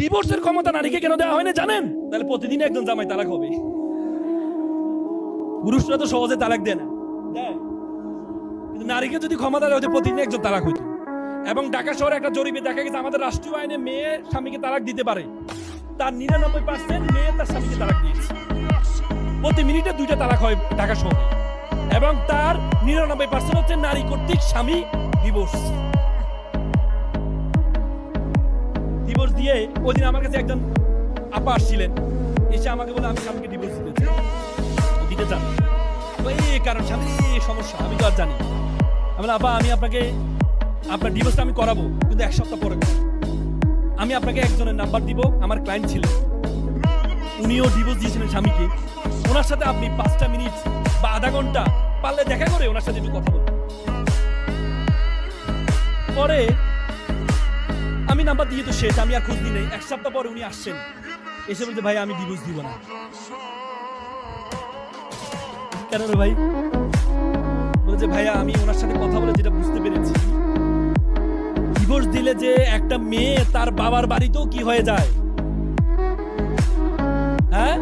ডিভোর্সের ক্ষমতা নারীকে কেন দেওয়া হয় না জানেন? তাহলে প্রতিদিন একজন জামাই তালাক হবে। পুরুষরা তো সহজে তালাক দেয় না, দেয়, কিন্তু নারীকে যদি ক্ষমতা দেওয়া হতো প্রতিদিন একজন তালাক হইতো। এবং ঢাকা শহরে একটা জরিপে দেখা গেছে আমাদের রাষ্ট্রীয় আইনে মেয়ে স্বামীকে তালাক দিতে পারে, তার 99% মেয়ে তার স্বামীকে তালাক দিয়েছে। প্রতি মিনিটে 2টা তালাক হয় ঢাকা শহরে, এবং তার 99% হচ্ছে নারী কর্তৃক স্বামী ডিভোর্স দিয়ে। ওই দিন আমার কাছে একজন আপা আসছিলেন, এসে আমাকে বলে আমি স্বামীকে ডিভোর্স দিতে চান, এই কারণ স্বামীর এই সমস্যা আমি তো আর জানি। আমি বললাম, আপা আমি আপনাকে আপনার ডিভোর্সটা আমি করাবো, কিন্তু 1 সপ্তাহ পরে আমি আপনাকে একজনের নাম্বার দিব, আমার ক্লায়েন্ট ছিল, উনিও ডিভোর্স দিয়েছিলেন স্বামীকে। ওনার সাথে আপনি 5টা মিনিট বা আধা ঘন্টা পারলে দেখা করে ওনার সাথে একটু কথা বলুন। পরে আমি নাম্বার দিয়ে তো শেষ, আমি আর খোঁজ দিই নাই। 1 সপ্তাহ পরে উনি আসছেন, এসে বলতে ভাই আমি ডিভোর্স দিব না। কেন রে ভাই? বলছে ভাইয়া আমি ওনার সাথে কথা বলে যেটা বুঝতে পেরেছি, ডিভোর্স দিলে যে একটা মেয়ে তার বাবার বাড়িতেও কি হয়ে যায়, হ্যাঁ